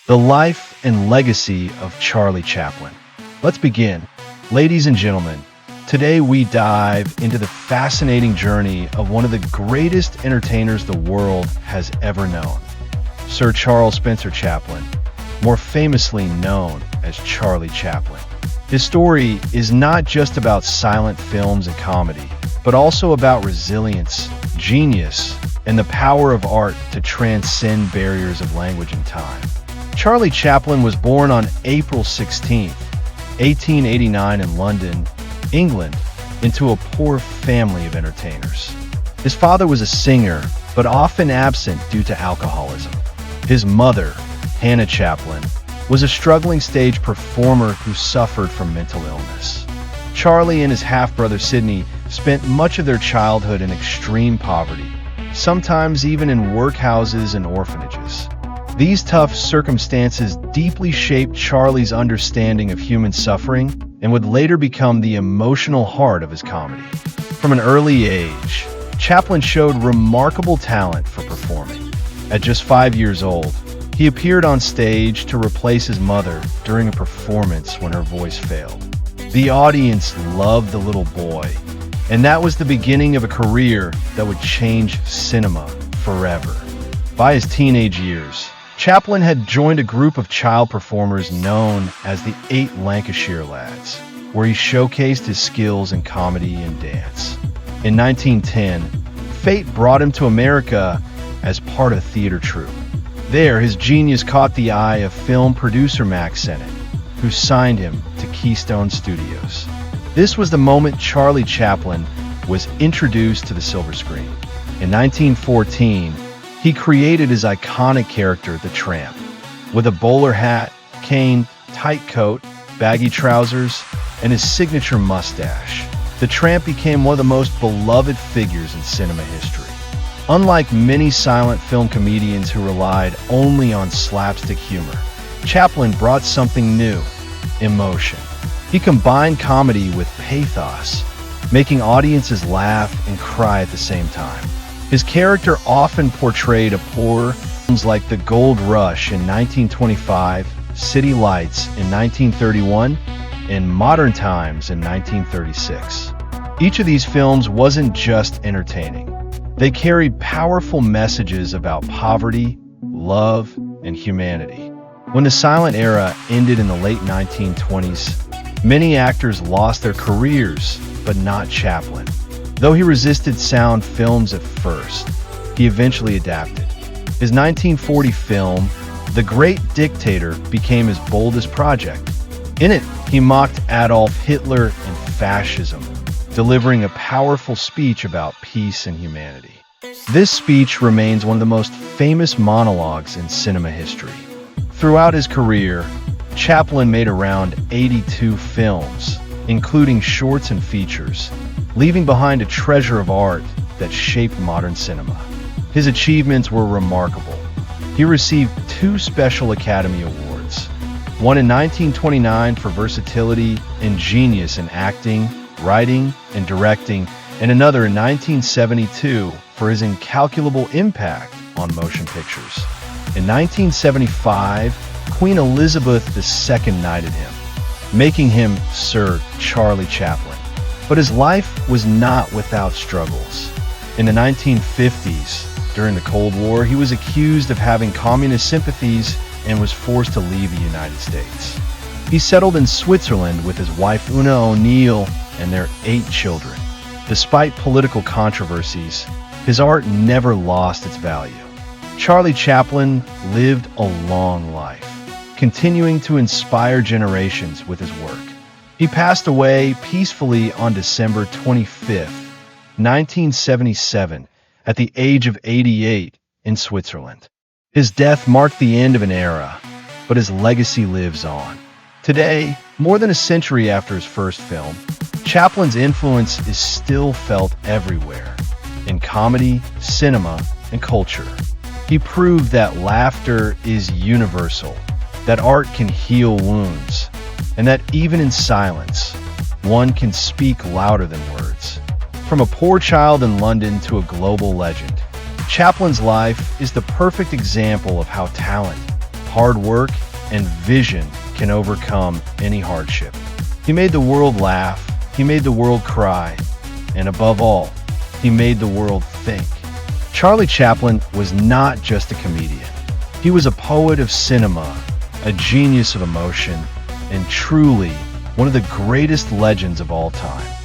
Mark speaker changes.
Speaker 1: The life and legacy of Charlie Chaplin. Let's begin. Ladies and gentlemen, today we dive into the fascinating journey of one of the greatest entertainers the world has ever known, Sir Charles Spencer Chaplin, more famously known as Charlie Chaplin. His story is not just about silent films and comedy, but also about resilience, genius, and the power of art to transcend barriers of language and time. Charlie Chaplin was born on April 16, 1889 in London, England, into a poor family of entertainers. His father was a singer, but often absent due to alcoholism. His mother, Hannah Chaplin, was a struggling stage performer who suffered from mental illness. Charlie and his half-brother Sidney spent much of their childhood in extreme poverty, sometimes even in workhouses and orphanages. These tough circumstances deeply shaped Charlie's understanding of human suffering and would later become the emotional heart of his comedy. From an early age, Chaplin showed remarkable talent for performing. At just 5 years old, he appeared on stage to replace his mother during a performance when her voice failed. The audience loved the little boy, and that was the beginning of a career that would change cinema forever. By his teenage years, Chaplin had joined a group of child performers known as the Eight Lancashire Lads, where he showcased his skills in comedy and dance. In 1910, fate brought him to America as part of a theater troupe. There, his genius caught the eye of film producer Max Sennett, who signed him to Keystone Studios. This was the moment Charlie Chaplin was introduced to the silver screen. In 1914, he created his iconic character, the Tramp. With a bowler hat, cane, tight coat, baggy trousers, and his signature mustache, the Tramp became one of the most beloved figures in cinema history. Unlike many silent film comedians who relied only on slapstick humor, Chaplin brought something new: emotion. He combined comedy with pathos, making audiences laugh and cry at the same time. His character often portrayed a poor, films like The Gold Rush in 1925, City Lights in 1931, and Modern Times in 1936. Each of these films wasn't just entertaining. They carried powerful messages about poverty, love, and humanity. When the silent era ended in the late 1920s, many actors lost their careers, but not Chaplin. Though he resisted sound films at first, he eventually adapted. His 1940 film, The Great Dictator, became his boldest project. In it, he mocked Adolf Hitler and fascism, delivering a powerful speech about peace and humanity. This speech remains one of the most famous monologues in cinema history. Throughout his career, Chaplin made around 82 films, including shorts and features, leaving behind a treasure of art that shaped modern cinema. His achievements were remarkable. He received 2 Special Academy Awards, one in 1929 for versatility and genius in acting, writing, and directing, and another in 1972 for his incalculable impact on motion pictures. In 1975, Queen Elizabeth II knighted him, making him Sir Charlie Chaplin. But his life was not without struggles. In the 1950s, during the Cold War, he was accused of having communist sympathies and was forced to leave the United States. He settled in Switzerland with his wife Una O'Neill and their 8 children. Despite political controversies, his art never lost its value. Charlie Chaplin lived a long life, continuing to inspire generations with his work. He passed away peacefully on December 25, 1977, at the age of 88 in Switzerland. His death marked the end of an era, but his legacy lives on. Today, more than a century after his first film, Chaplin's influence is still felt everywhere, in comedy, cinema, and culture. He proved that laughter is universal, that art can heal wounds, and that even in silence, one can speak louder than words. From a poor child in London to a global legend, Chaplin's life is the perfect example of how talent, hard work and vision can overcome any hardship. He made the world laugh, he made the world cry, and above all, he made the world think. Charlie Chaplin was not just a comedian. He was a poet of cinema, a genius of emotion, and truly one of the greatest legends of all time.